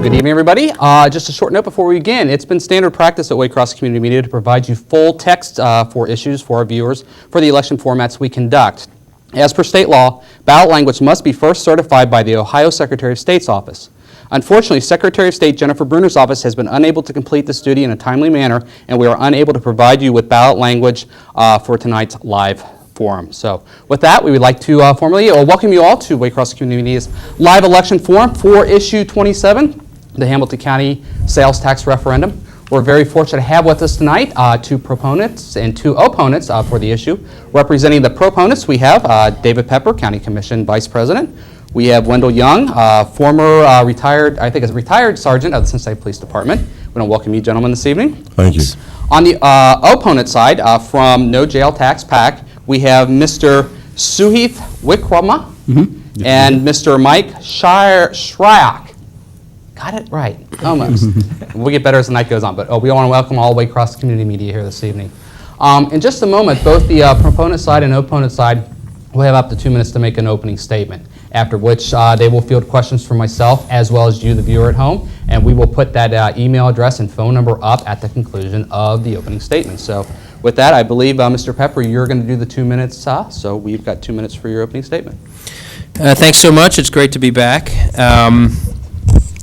Good evening, everybody. Just a short note before we begin. It's been standard practice at Waycross Community Media to provide you full text for issues for our viewers for the election formats we conduct. As per state law, ballot language must be first certified by the Ohio Secretary of State's office. Unfortunately, Secretary of State Jennifer Bruner's office has been unable to complete this duty in a timely manner, and we are unable to provide you with ballot language for tonight's live forum. So with that, we would like to formally welcome you all to Waycross Community Media's live election forum for issue 27, the Hamilton County Sales Tax Referendum. We're very fortunate to have with us tonight two proponents and two opponents for the issue. Representing the proponents, we have David Pepper, County Commission Vice President. We have Wendell Young, former retired sergeant of the Cincinnati Police Department. We want to welcome you gentlemen this evening. Thank you. On the opponent side, from No Jail Tax PAC, we have Mr. Suhith Wickrema and Mr. Mike Shryock. Got it right, almost. We'll get better as the night goes on, but we want to welcome all Waycross Community Media here this evening. In just a moment, both the proponent side and opponent side will have up to 2 minutes to make an opening statement, after which they will field questions from myself as well as you, the viewer at home, and we will put that email address and phone number up at the conclusion of the opening statement. So with that, I believe, Mr. Pepper, you're going to do the 2 minutes, so we've got 2 minutes for your opening statement. Thanks so much. It's great to be back.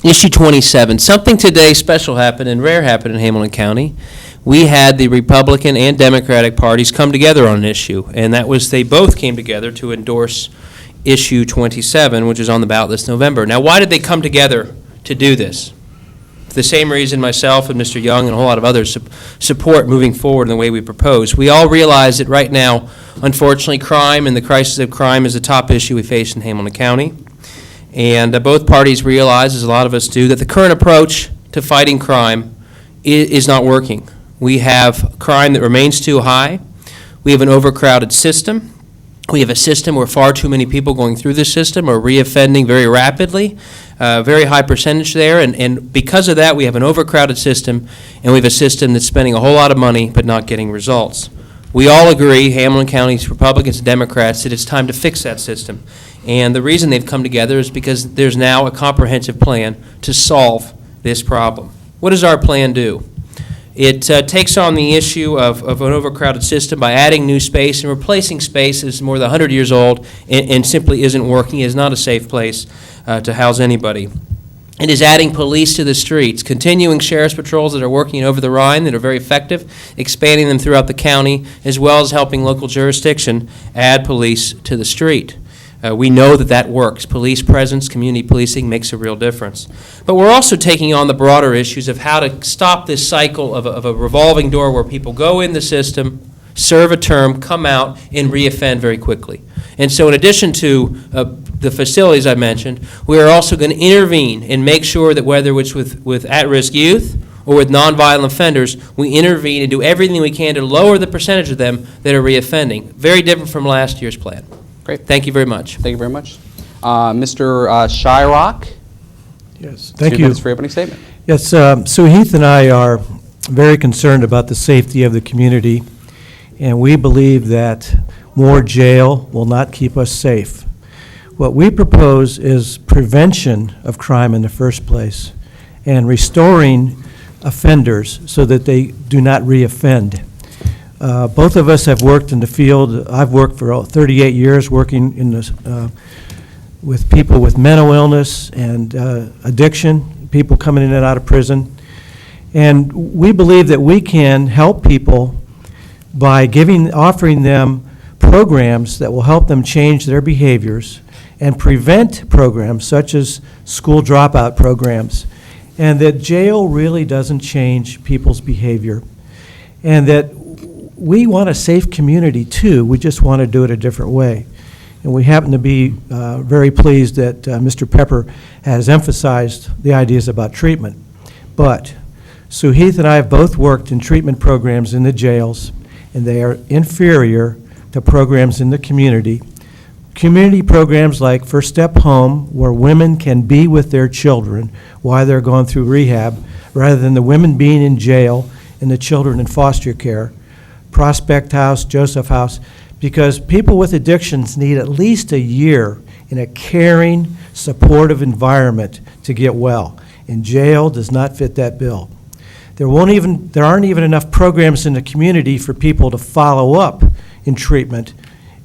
Issue 27. Something today special happened and rare happened in Hamilton County. We had the Republican and Democratic parties come together on an issue, and that was they both came together to endorse issue 27, which is on the ballot this November. Now, why did they come together to do this? For the same reason myself and Mr. Young and a whole lot of others support moving forward in the way we propose. We all realize that right now, unfortunately, crime and the crisis of crime is the top issue we face in Hamilton County. And both parties realize, as a lot of us do, that the current approach to fighting crime is not working. We have crime that remains too high. We have an overcrowded system. We have a system where far too many people going through the system are reoffending very rapidly, very high percentage there, and because of that we have an overcrowded system, and we have a system that's spending a whole lot of money but not getting results. We all agree, Hamilton County's Republicans and Democrats, that it's time to fix that system. And the reason they've come together is because there's now a comprehensive plan to solve this problem. What does our plan do? It takes on the issue of an overcrowded system by adding new space and replacing space that's more than 100 years old and simply isn't working, is not a safe place to house anybody. It is adding police to the streets, continuing sheriff's patrols that are working over the Rhine that are very effective, expanding them throughout the county, as well as helping local jurisdiction add police to the street. We know that works. Police presence, community policing makes a real difference. But we're also taking on the broader issues of how to stop this cycle of a revolving door where people go in the system, serve a term, come out, and reoffend very quickly. And so in addition to the facilities I mentioned, we are also going to intervene and make sure that whether it's with at-risk youth or with nonviolent offenders, we intervene and do everything we can to lower the percentage of them that are reoffending. Very different from last year's plan. Great. Thank you very much. Thank you very much. Mr. Shryock. Yes, thank 2 you. minutes for your opening statement. Yes, Suhith and I are very concerned about the safety of the community, and we believe that more jail will not keep us safe. What we propose is prevention of crime in the first place and restoring offenders so that they do not reoffend. Both of us have worked in the field. I've worked for 38 years working in with people with mental illness and addiction, people coming in and out of prison. And we believe that we can help people by offering them programs that will help them change their behaviors and prevent programs such as school dropout programs, and that jail really doesn't change people's behavior, and that we want a safe community too. We just want to do it a different way. And we happen to be very pleased that Mr. Pepper has emphasized the ideas about treatment. But Suhith and I have both worked in treatment programs in the jails, and they are inferior to programs in the community. Community programs like First Step Home, where women can be with their children while they're going through rehab, rather than the women being in jail and the children in foster care. Prospect House, Joseph House, because people with addictions need at least a year in a caring, supportive environment to get well. and jail does not fit that bill. There aren't even enough programs in the community for people to follow up in treatment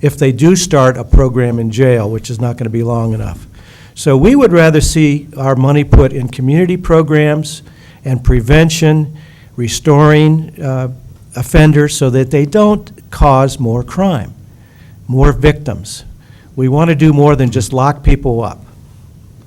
if they do start a program in jail, which is not going to be long enough. So we would rather see our money put in community programs and prevention, restoring offenders so that they don't cause more crime, more victims. We want to do more than just lock people up.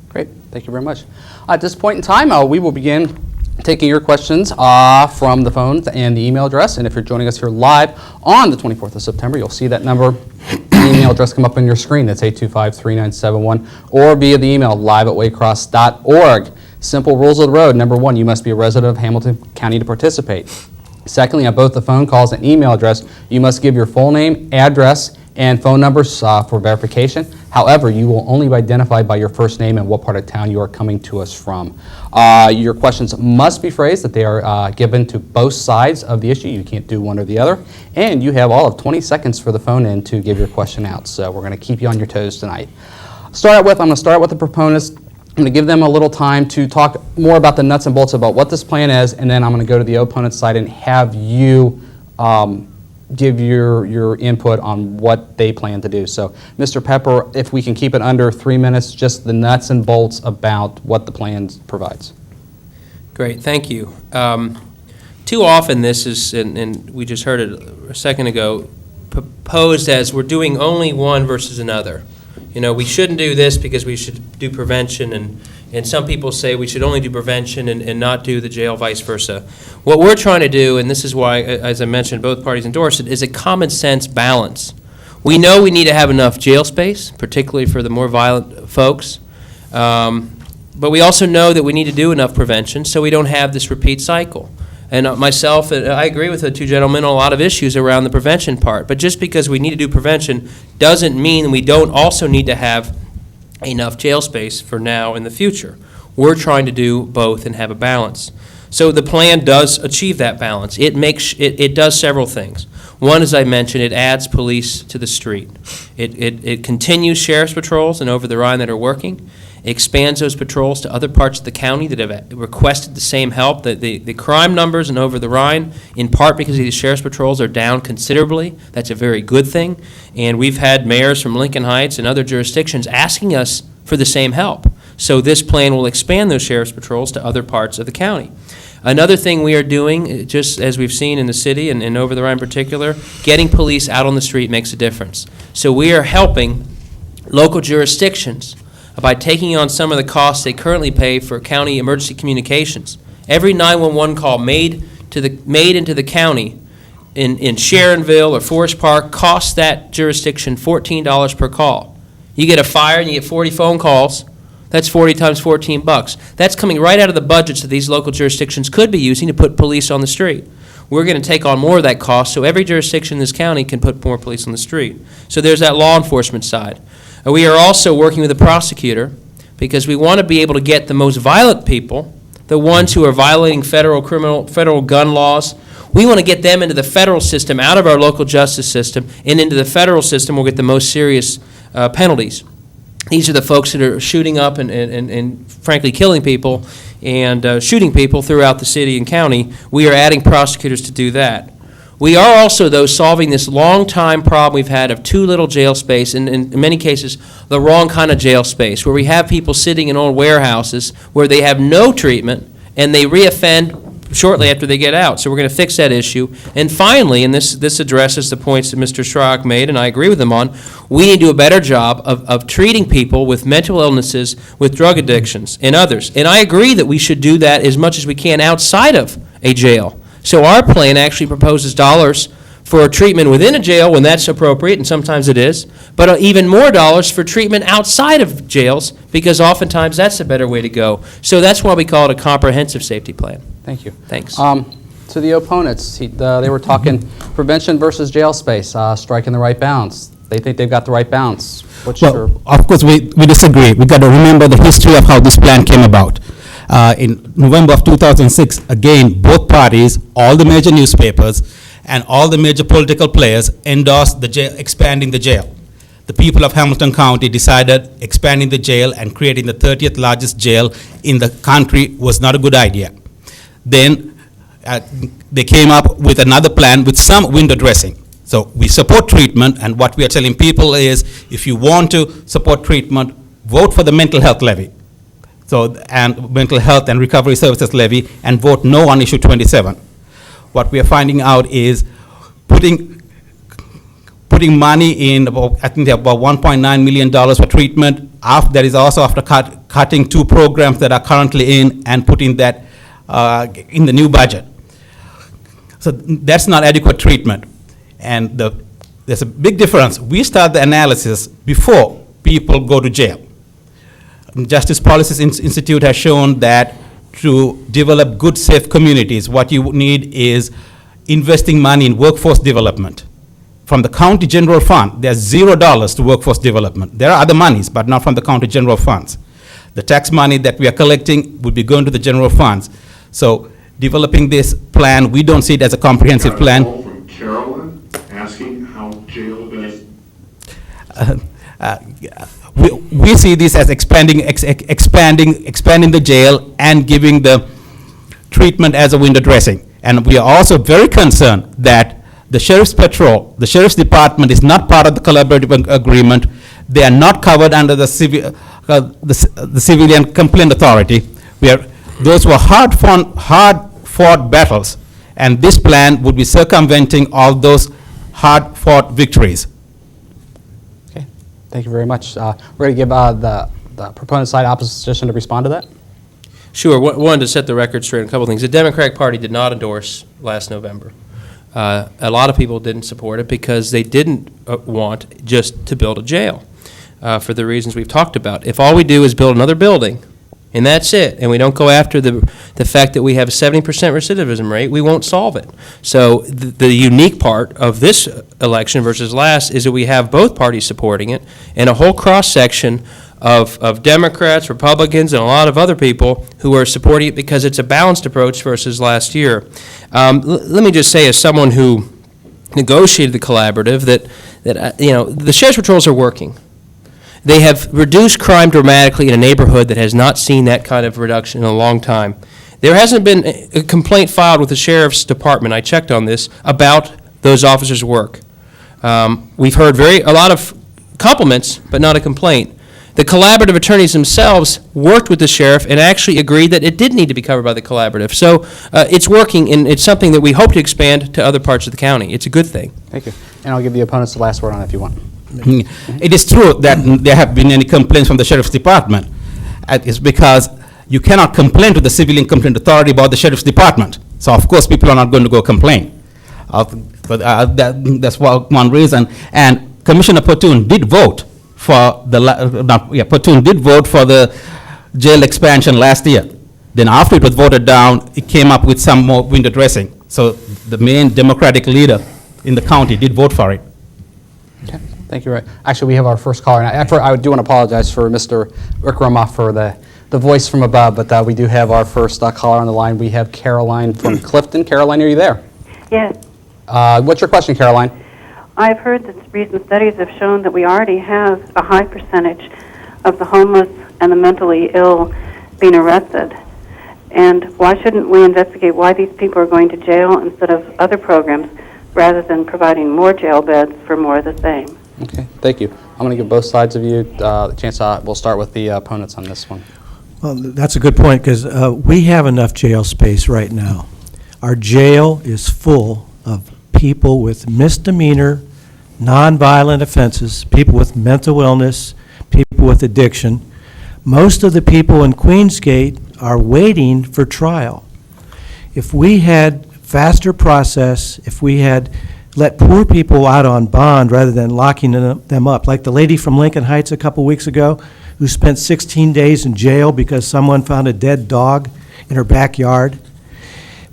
Great, thank you very much. At this point in time, we will begin taking your questions from the phone and the email address. And if you're joining us here live on the 24th of September, you'll see that number, the email address come up on your screen. That's 825-3971, or via the email live@waycross.org. Simple rules of the road. Number one, you must be a resident of Hamilton County to participate. Secondly, on both the phone calls and email address, you must give your full name, address, and phone numbers for verification. However, you will only be identified by your first name and what part of town you are coming to us from. Your questions must be phrased that they are given to both sides of the issue. You can't do one or the other. And you have all of 20 seconds for the phone in to give your question out. So we're going to keep you on your toes tonight. I'm going to start with the proponents. I'm going to give them a little time to talk more about the nuts and bolts about what this plan is, and then I'm going to go to the opponent's side and have you give your input on what they plan to do. So, Mr. Pepper, if we can keep it under 3 minutes, just the nuts and bolts about what the plan provides. Great, thank you. Too often this is, and we just heard it a second ago, proposed as we're doing only one versus another. You know, we shouldn't do this because we should do prevention, and some people say we should only do prevention and not do the jail, vice versa. What we're trying to do, and this is why, as I mentioned, both parties endorse it, is a common sense balance. We know we need to have enough jail space, particularly for the more violent folks, but we also know that we need to do enough prevention so we don't have this repeat cycle. And myself, I agree with the two gentlemen on a lot of issues around the prevention part, but just because we need to do prevention doesn't mean we don't also need to have enough jail space for now and the future. We're trying to do both and have a balance. So the plan does achieve that balance. It does several things. One, as I mentioned, it adds police to the street. It continues sheriff's patrols and over the Rhine that are working. It expands those patrols to other parts of the county that have requested the same help. The crime numbers in over the Rhine, in part because of these sheriff's patrols, are down considerably. That's a very good thing. And we've had mayors from Lincoln Heights and other jurisdictions asking us for the same help. So this plan will expand those sheriff's patrols to other parts of the county. Another thing we are doing, just as we've seen in the city and over the Rhine in particular, getting police out on the street makes a difference. So we are helping local jurisdictions by taking on some of the costs they currently pay for county emergency communications. Every 911 call made into the county in Sharonville or Forest Park costs that jurisdiction $14 per call. You get a fire and you get 40 phone calls. That's 40 times $14. That's coming right out of the budgets that these local jurisdictions could be using to put police on the street. We're going to take on more of that cost so every jurisdiction in this county can put more police on the street. So there's that law enforcement side. We are also working with the prosecutor because we want to be able to get the most violent people, the ones who are violating federal gun laws. We want to get them into the federal system, out of our local justice system, and into the federal system. We'll get the most serious penalties. These are the folks that are shooting up and frankly killing people and shooting people throughout the city and county. We are adding prosecutors to do that. We are also, though, solving this long-time problem we've had of too little jail space, and in many cases, the wrong kind of jail space, where we have people sitting in old warehouses where they have no treatment and they reoffend shortly after they get out. So we're going to fix that issue. And finally, and this addresses the points that Mr. Shryock made, and I agree with him on, we need to do a better job of treating people with mental illnesses, with drug addictions, and others. And I agree that we should do that as much as we can outside of a jail. So our plan actually proposes dollars for treatment within a jail when that's appropriate, and sometimes it is, but even more dollars for treatment outside of jails, because oftentimes that's a better way to go. So that's why we call it a comprehensive safety plan. Thank you. Thanks. To the opponents, they were talking prevention versus jail space, striking the right balance. They think they've got the right balance. What's your... Of course, we disagree. We got to remember the history of how this plan came about. In November of 2006, again, both parties, all the major newspapers, and all the major political players endorsed the jail, expanding the jail. the people of Hamilton County decided expanding the jail and creating the 30th largest jail in the country was not a good idea. Then they came up with another plan with some window dressing. So we support treatment, and what we are telling people is, if you want to support treatment, vote for the mental health levy. So, and mental health and recovery services levy, and vote no on issue 27. What we are finding out is putting money in, I think about $1.9 million for treatment. That is also after cutting 2 programs that are currently in and putting that in the new budget. So that's not adequate treatment. And there's a big difference. We start the analysis before people go to jail. Justice Policies Institute has shown that to develop good, safe communities, what you need is investing money in workforce development. From the county general fund, there's $0 to workforce development. There are other monies, but not from the county general funds. The tax money that we are collecting would be going to the general funds. So developing this plan, we don't see it as a comprehensive plan. Got a call from Carolyn asking how jail beds. We see this as expanding the jail and giving the treatment as a window dressing. And we are also very concerned that the Sheriff's Patrol, the Sheriff's Department is not part of the collaborative agreement. They are not covered under the Civilian Complaint Authority. Those were hard-fought battles, and this plan would be circumventing all those hard-fought victories. Okay, thank you very much. We're going to give the proponent side opposition to respond to that. Sure. Wanted to set the record straight on a couple of things. The Democratic Party did not endorse last November. A lot of people didn't support it because they didn't want just to build a jail for the reasons we've talked about. If all we do is build another building, and that's it, and we don't go after the fact that we have a 70% recidivism rate, we won't solve it. So the unique part of this election versus last is that we have both parties supporting it, and a whole cross-section of Democrats, Republicans, and a lot of other people who are supporting it because it's a balanced approach versus last year. Let me just say, as someone who negotiated the collaborative, that the Sheriff's Patrols are working. They have reduced crime dramatically in a neighborhood that has not seen that kind of reduction in a long time. There hasn't been a complaint filed with the Sheriff's Department, I checked on this, about those officers' work. We've heard a lot of compliments, but not a complaint. The collaborative attorneys themselves worked with the sheriff and actually agreed that it did need to be covered by the collaborative. So it's working, and it's something that we hope to expand to other parts of the county. It's a good thing. Thank you. And I'll give the opponents the last word on it if you want. It is true that there have been any complaints from the Sheriff's Department. It's because you cannot complain to the Civilian Complaint Authority about the Sheriff's Department. So of course people are not going to go complain. That's one reason. And Commissioner Platoon did vote for the jail expansion last year. Then after it was voted down, it came up with some more window dressing. So the main Democratic leader in the county did vote for it. Okay, thank you. Actually, we have our first caller. And I do want to apologize for Mr. Wickrema for the voice from above, but we do have our first caller on the line. We have Caroline from Clifton. Caroline, are you there? Yes. What's your question, Caroline? I've heard that recent studies have shown that we already have a high percentage of the homeless and the mentally ill being arrested. And why shouldn't we investigate why these people are going to jail instead of other programs rather than providing more jail beds for more of the same? Okay, thank you. I'm going to give both sides of you the chance. We'll start with the opponents on this one. Well, that's a good point, because we have enough jail space right now. Our jail is full of people with misdemeanor, nonviolent offenses, people with mental illness, people with addiction. Most of the people in Queensgate are waiting for trial. If we had faster process, if we had let poor people out on bond rather than locking them up, like the lady from Lincoln Heights a couple weeks ago who spent 16 days in jail because someone found a dead dog in her backyard.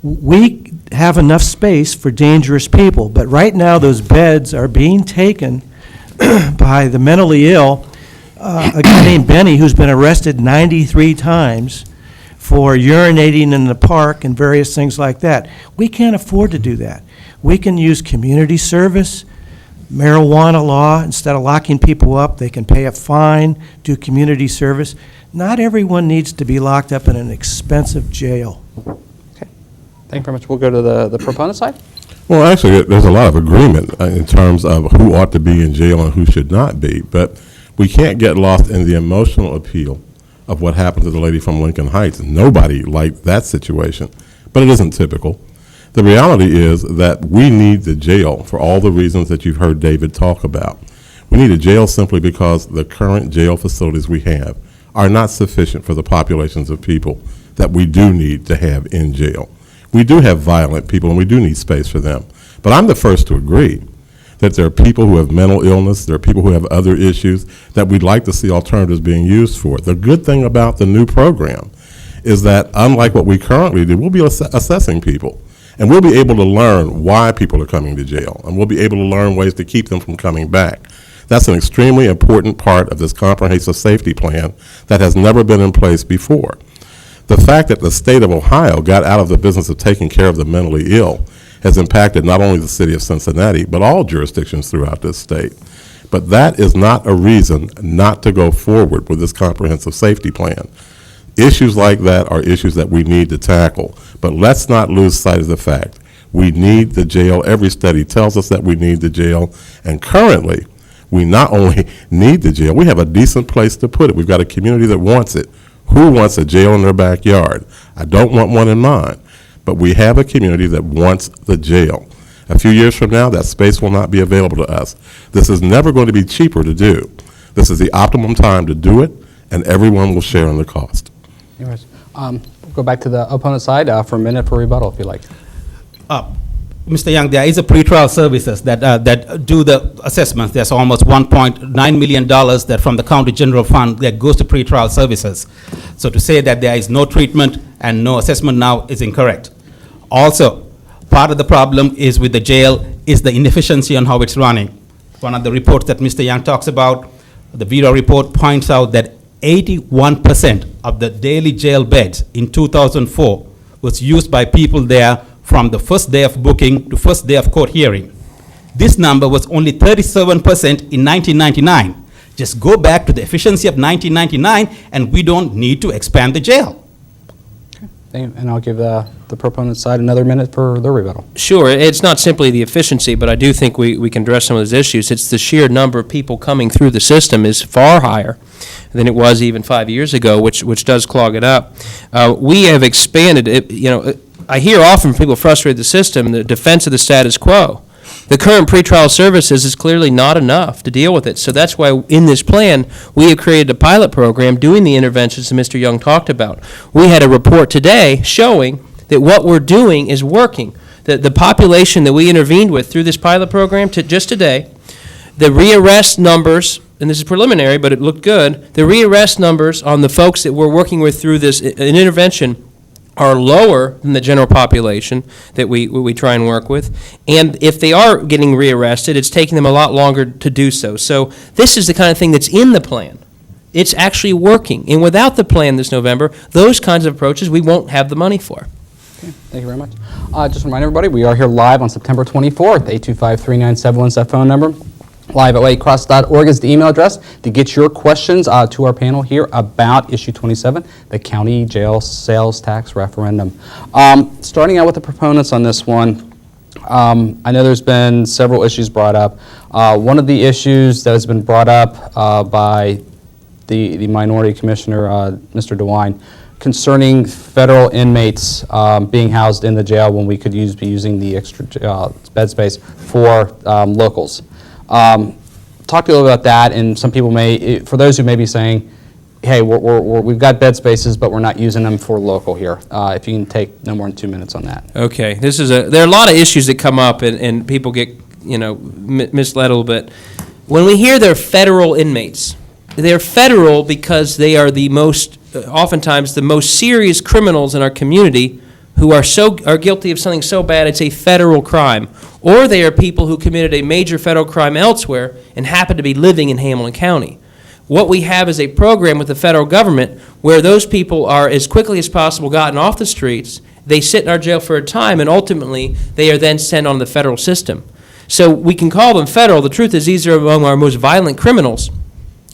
We have enough space for dangerous people, but right now those beds are being taken by the mentally ill. A guy named Benny who's been arrested 93 times for urinating in the park and various things like that. We can't afford to do that. We can use community service, marijuana law. Instead of locking people up, they can pay a fine, do community service. Not everyone needs to be locked up in an expensive jail. Thank you very much. We'll go to the proponent side. Well, actually, there's a lot of agreement in terms of who ought to be in jail and who should not be, but we can't get lost in the emotional appeal of what happened to the lady from Lincoln Heights. Nobody liked that situation, but it isn't typical. The reality is that we need the jail for all the reasons that you've heard David talk about. We need a jail simply because the current jail facilities we have are not sufficient for the populations of people that we do need to have in jail. We do have violent people, and we do need space for them. But I'm the first to agree that there are people who have mental illness, there are people who have other issues that we'd like to see alternatives being used for. The good thing about the new program is that, unlike what we currently do, we'll be assessing people. And we'll be able to learn why people are coming to jail, and we'll be able to learn ways to keep them from coming back. That's an extremely important part of this comprehensive safety plan that has never been in place before. The fact that the state of Ohio got out of the business of taking care of the mentally ill has impacted not only the city of Cincinnati, but all jurisdictions throughout this state. But that is not a reason not to go forward with this comprehensive safety plan. Issues like that are issues that we need to tackle, but let's not lose sight of the fact we need the jail. Every study tells us that we need the jail, and currently, we not only need the jail, we have a decent place to put it. We've got a community that wants it. Who wants a jail in their backyard? I don't want one in mine, but we have a community that wants the jail. A few years from now, that space will not be available to us. This is never going to be cheaper to do. This is the optimum time to do it, and everyone will share in the cost. Anyways, we'll go back to the opponent side for a minute for rebuttal, if you like. Mr. Young, there is a pretrial services that do the assessments. There's almost $1.9 million that from the county general fund that goes to pretrial services. So to say that there is no treatment and no assessment now is incorrect. Also, part of the problem is with the jail is the inefficiency on how it's running. One of the reports that Mr. Young talks about, the Bureau report points out that 81% of the daily jail beds in 2004 was used by people there from the first day of booking to first day of court hearing. This number was only 37% in 1999. Just go back to the efficiency of 1999 and we don't need to expand the jail. And I'll give the proponent side another minute for their rebuttal. Sure, it's not simply the efficiency, but I do think we can address some of those issues. It's the sheer number of people coming through the system is far higher than it was even 5 years ago, which does clog it up. We have expanded it, I hear often from people frustrated with the system, the defense of the status quo. The current pretrial services is clearly not enough to deal with it. So that's why in this plan, we have created a pilot program doing the interventions that Mr. Young talked about. We had a report today showing that what we're doing is working. The population that we intervened with through this pilot program just today, the rearrest numbers, and this is preliminary, but it looked good, the rearrest numbers on the folks that we're working with through this an intervention are lower than the general population that we try and work with. And if they are getting rearrested, it's taking them a lot longer to do so. So this is the kind of thing that's in the plan. It's actually working. And without the plan this November, those kinds of approaches we won't have the money for. Okay, thank you very much. Just to remind everybody, we are here live on September 24th, 825-3971 is that phone number. Live at waycross.org is the email address to get your questions to our panel here about Issue 27, the county jail sales tax referendum. Starting out with the proponents on this one, I know there's been several issues brought up. One of the issues that has been brought up by the minority commissioner, Mr. DeWine, concerning federal inmates being housed in the jail when we could be using the extra bed space for locals. Talk to you a little about that, and some people may, for those who may be saying, hey, we've got bed spaces, but we're not using them for local here. If you can take no more than 2 minutes on that. Okay, there are a lot of issues that come up, and people get misled a little bit. When we hear they're federal inmates, they're federal because they are the most, oftentimes the most serious criminals in our community who are guilty of something so bad it's a federal crime, or they are people who committed a major federal crime elsewhere and happen to be living in Hamilton County. What we have is a program with the federal government where those people are as quickly as possible gotten off the streets, they sit in our jail for a time, and ultimately they are then sent on the federal system. So we can call them federal. The truth is these are among our most violent criminals.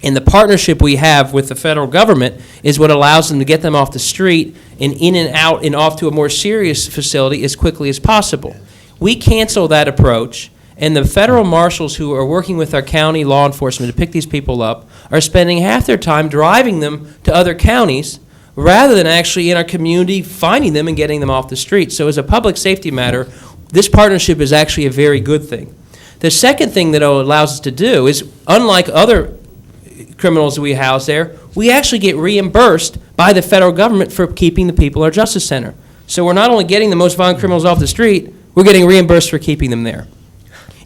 And the partnership we have with the federal government is what allows them to get them off the street and in and out and off to a more serious facility as quickly as possible. We cancel that approach, and the federal marshals who are working with our county law enforcement to pick these people up are spending half their time driving them to other counties rather than actually in our community finding them and getting them off the street. So as a public safety matter, this partnership is actually a very good thing. The second thing that it allows us to do is, unlike other criminals that we house there, we actually get reimbursed by the federal government for keeping the people at our justice center. So we're not only getting the most violent criminals off the street, we're getting reimbursed for keeping them there.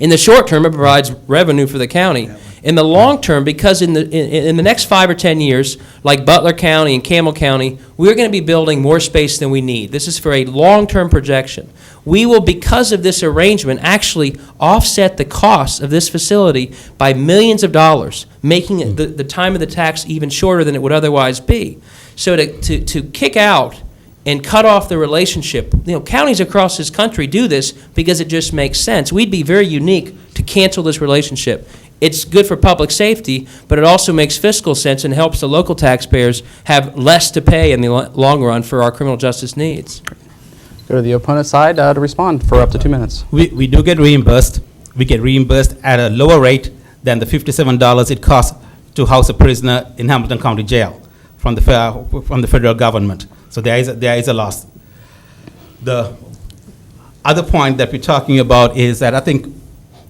In the short term, it provides revenue for the county. In the long term, because in the next 5 or 10 years, like Butler County and Campbell County, we're going to be building more space than we need. This is for a long-term projection. We will, because of this arrangement, actually offset the cost of this facility by millions of dollars, making it the time of the tax even shorter than it would otherwise be. So to kick out and cut off the relationship, counties across this country do this because it just makes sense. We'd be very unique to cancel this relationship. It's good for public safety, but it also makes fiscal sense and helps the local taxpayers have less to pay in the long run for our criminal justice needs. Go to the opponent side to respond for up to 2 minutes. We do get reimbursed. We get reimbursed at a lower rate than the $57 it costs to house a prisoner in Hamilton County Jail from the federal government. So there is a loss. The other point that we're talking about is that I think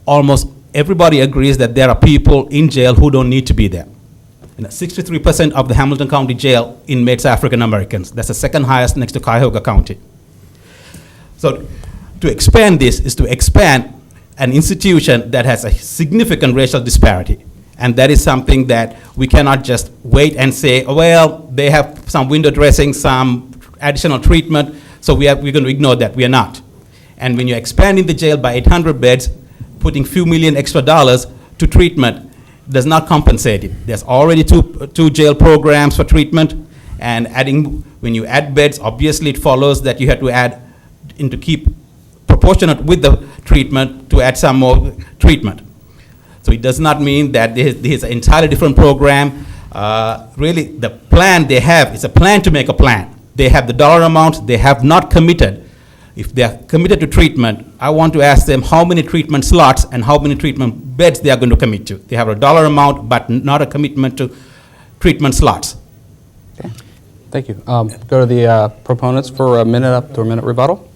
almost everybody agrees that there are people in jail who don't need to be there. 63% of the Hamilton County Jail inmates are African Americans. That's the second highest next to Cuyahoga County. So to expand this is to expand an institution that has a significant racial disparity. And that is something that we cannot just wait and say, oh, well, they have some window dressing, some additional treatment, so we're going to ignore that. We are not. And when you're expanding the jail by 800 beds, putting few million extra dollars to treatment does not compensate it. There's already two jail programs for treatment, and when you add beds, obviously it follows that you have to add to keep proportionate with the treatment to add some more treatment. So it does not mean that there's an entirely different program. Really, the plan they have is a plan to make a plan. They have the dollar amount, they have not committed. If they are committed to treatment, I want to ask them how many treatment slots and how many treatment beds they are going to commit to. They have a dollar amount, but not a commitment to treatment slots. Okay. Thank you. Go to the proponents for a minute up to a minute rebuttal.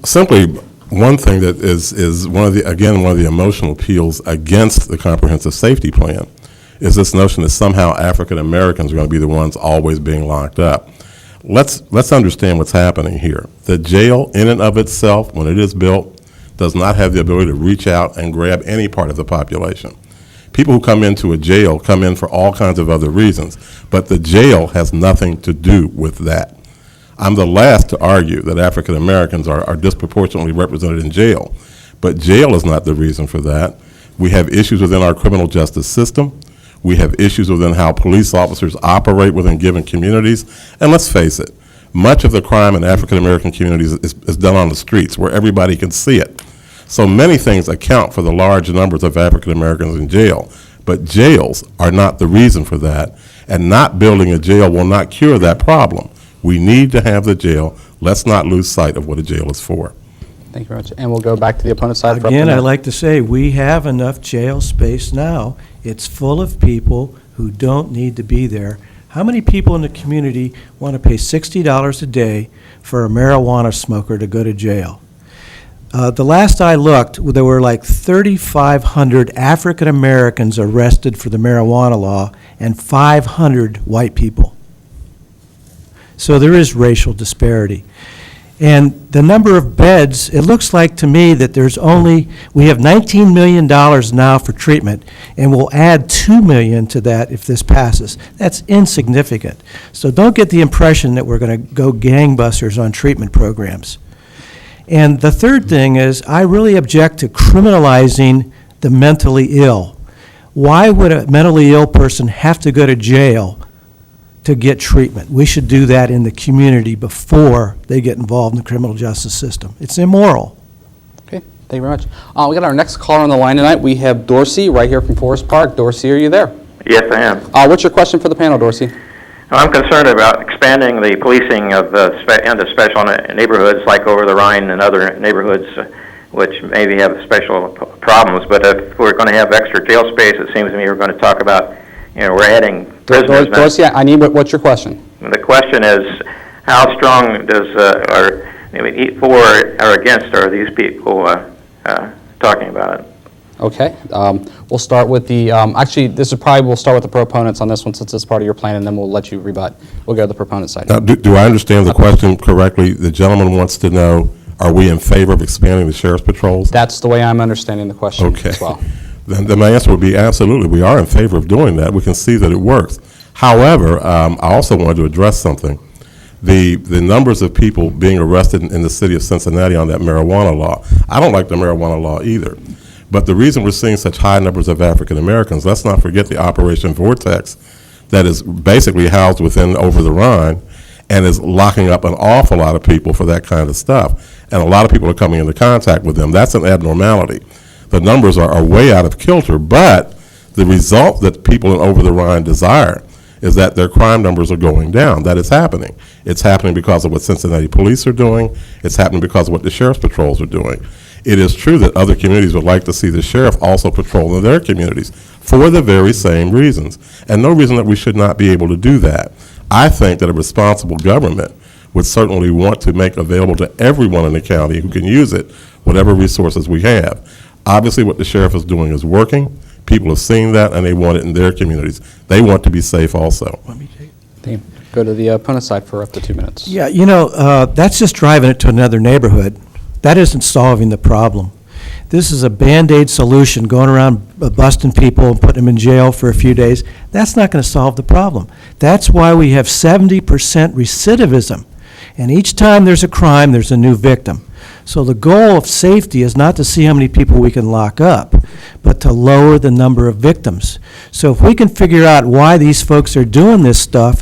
Simply, one thing that is one of the emotional appeals against the comprehensive safety plan is this notion that somehow African Americans are going to be the ones always being locked up. Let's understand what's happening here. The jail in and of itself, when it is built, does not have the ability to reach out and grab any part of the population. People who come into a jail come in for all kinds of other reasons, but the jail has nothing to do with that. I'm the last to argue that African Americans are disproportionately represented in jail, but jail is not the reason for that. We have issues within our criminal justice system. We have issues within how police officers operate within given communities. And let's face it, much of the crime in African American communities is done on the streets where everybody can see it. So many things account for the large numbers of African Americans in jail, but jails are not the reason for that. And not building a jail will not cure that problem. We need to have the jail. Let's not lose sight of what a jail is for. Thank you very much. And we'll go back to the opponent side. for up to Again, a I'd minute. like to say, we have enough jail space now. It's full of people who don't need to be there. How many people in the community want to pay $60 a day for a marijuana smoker to go to jail? The last I looked, there were like 3,500 African Americans arrested for the marijuana law and 500 white people. So there is racial disparity. And the number of beds, it looks like to me that we have $19 million now for treatment, and we'll add $2 million to that if this passes. That's insignificant. So don't get the impression that we're going to go gangbusters on treatment programs. And the third thing is, I really object to criminalizing the mentally ill. Why would a mentally ill person have to go to jail to get treatment? We should do that in the community before they get involved in the criminal justice system. It's immoral. Okay. Thank you very much. We got our next caller on the line tonight. We have Dorsey right here from Forest Park. Dorsey, are you there? Yes, I am. What's your question for the panel, Dorsey? I'm concerned about expanding the policing of into special neighborhoods like over the Rhine and other neighborhoods which maybe have special problems. But if we're going to have extra jail space, it seems to me we're going to talk about, we're adding prisoners. Dorsey, I need what's your question? The question is, how strong does for or against are these people talking about it? Okay. We'll start with the, actually, we'll start with the proponents on this one since it's part of your plan, and then we'll let you rebut. We'll go to the proponent side. Now, do I understand the question correctly? The gentleman wants to know, are we in favor of expanding the sheriff's patrols? That's the way I'm understanding the question Okay. as well. Then my answer would be absolutely. We are in favor of doing that. We can see that it works. However, I also wanted to address something. The numbers of people being arrested in the city of Cincinnati on that marijuana law, I don't like the marijuana law either. But the reason we're seeing such high numbers of African Americans, let's not forget the Operation Vortex that is basically housed within Over the Rhine and is locking up an awful lot of people for that kind of stuff. And a lot of people are coming into contact with them. That's an abnormality. The numbers are way out of kilter, but the result that people in Over the Rhine desire is that their crime numbers are going down. That is happening. It's happening because of what Cincinnati police are doing. It's happening because of what the sheriff's patrols are doing. It is true that other communities would like to see the sheriff also patrol in their communities for the very same reasons, and no reason that we should not be able to do that. I think that a responsible government would certainly want to make available to everyone in the county who can use it whatever resources we have. Obviously, what the sheriff is doing is working. People have seen that, and they want it in their communities. They want to be safe also. Go to the opponent side for up to 2 minutes. Yeah, that's just driving it to another neighborhood. That isn't solving the problem. This is a Band-Aid solution, going around busting people and putting them in jail for a few days. That's not going to solve the problem. That's why we have 70% recidivism. And each time there's a crime, there's a new victim. So the goal of safety is not to see how many people we can lock up, but to lower the number of victims. So if we can figure out why these folks are doing this stuff,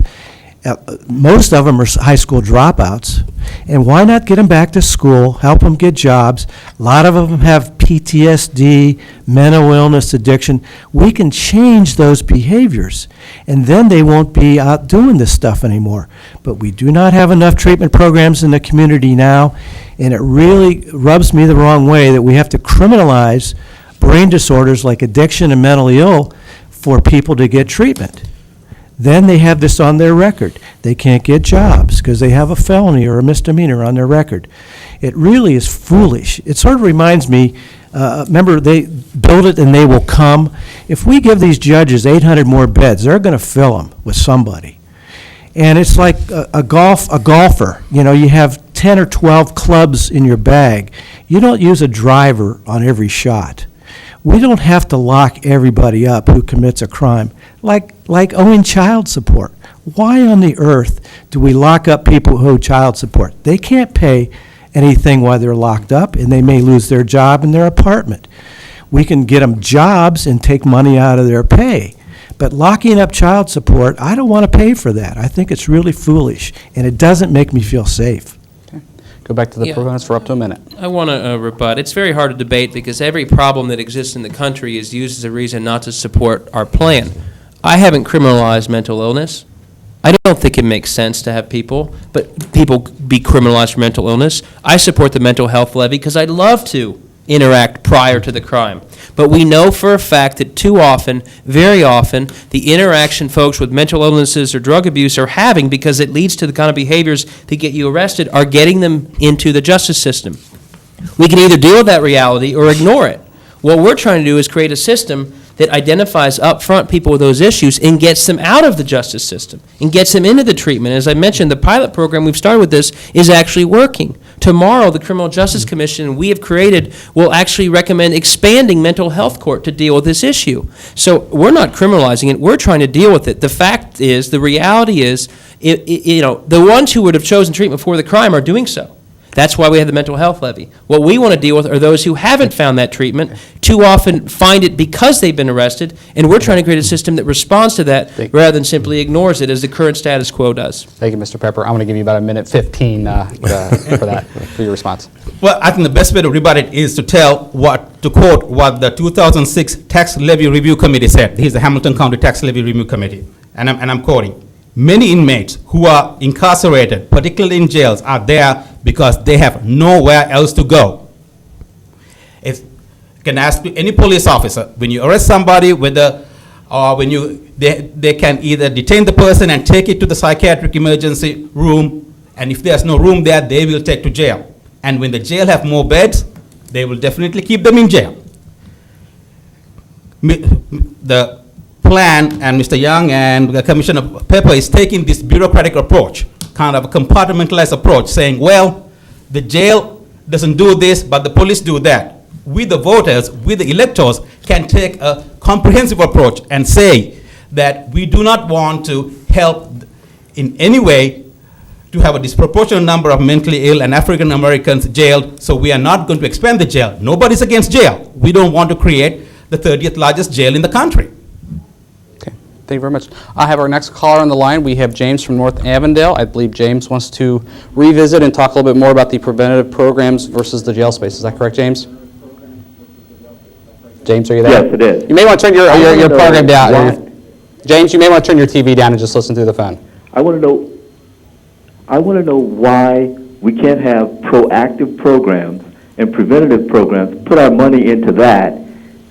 most of them are high school dropouts, and why not get them back to school, help them get jobs? A lot of them have PTSD, mental illness, addiction. We can change those behaviors, and then they won't be out doing this stuff anymore. But we do not have enough treatment programs in the community now, and it really rubs me the wrong way that we have to criminalize brain disorders like addiction and mentally ill for people to get treatment. Then they have this on their record. They can't get jobs because they have a felony or a misdemeanor on their record. It really is foolish. It sort of reminds me, remember, they build it and they will come. If we give these judges 800 more beds, they're going to fill them with somebody. And it's like a golfer. You have 10 or 12 clubs in your bag. You don't use a driver on every shot. We don't have to lock everybody up who commits a crime, like owing child support. Why on the earth do we lock up people who owe child support? They can't pay anything while they're locked up, and they may lose their job and their apartment. We can get them jobs and take money out of their pay. But locking up child support, I don't want to pay for that. I think it's really foolish, and it doesn't make me feel safe. Go back to the Yeah. proponents for up to a minute. I want to rebut. It's very hard to debate because every problem that exists in the country is used as a reason not to support our plan. I haven't criminalized mental illness. I don't think it makes sense to have people be criminalized for mental illness. I support the mental health levy because I'd love to interact prior to the crime. But we know for a fact that too often, very often, the interaction folks with mental illnesses or drug abuse are having, because it leads to the kind of behaviors that get you arrested, are getting them into the justice system. We can either deal with that reality or ignore it. What we're trying to do is create a system that identifies up front people with those issues and gets them out of the justice system and gets them into the treatment. As I mentioned, the pilot program we've started with this is actually working. Tomorrow, the Criminal Justice Commission we have created will actually recommend expanding mental health court to deal with this issue. So we're not criminalizing it, we're trying to deal with it. The fact is, the reality is, the ones who would have chosen treatment before the crime are doing so. That's why we have the mental health levy. What we want to deal with are those who haven't found that treatment, too often find it because they've been arrested, and we're trying to create a system that responds to that rather than simply ignores it as the current status quo does. Thank you, Mr. Pepper. I'm going to give you about a minute 15 for your response. Well, I think the best way to rebut it is to quote what the 2006 Tax Levy Review Committee said. Here's the Hamilton County Tax Levy Review Committee, and I'm quoting. Many inmates who are incarcerated, particularly in jails, are there because they have nowhere else to go. You can ask any police officer, when you arrest somebody, they can either detain the person and take it to the psychiatric emergency room, and if there's no room there, they will take to jail. And when the jail have more beds, they will definitely keep them in jail. The plan, and Mr. Young and Commissioner Pepper is taking this bureaucratic approach, kind of a compartmentalized approach, saying, well, the jail doesn't do this, but the police do that. We, the voters, we, the electors, can take a comprehensive approach and say that we do not want to help in any way to have a disproportionate number of mentally ill and African Americans jailed, so we are not going to expand the jail. Nobody's against jail. We don't want to create the 30th largest jail in the country. Thank you very much. I have our next caller on the line. We have James from North Avondale. I believe James wants to revisit and talk a little bit more about the preventative programs versus the jail space. Is that correct, James? James, are you there? Yes, it is. You may want to turn your program down. James, you may want to turn your TV down and just listen through the phone. I want to know why we can't have proactive programs and preventative programs, put our money into that,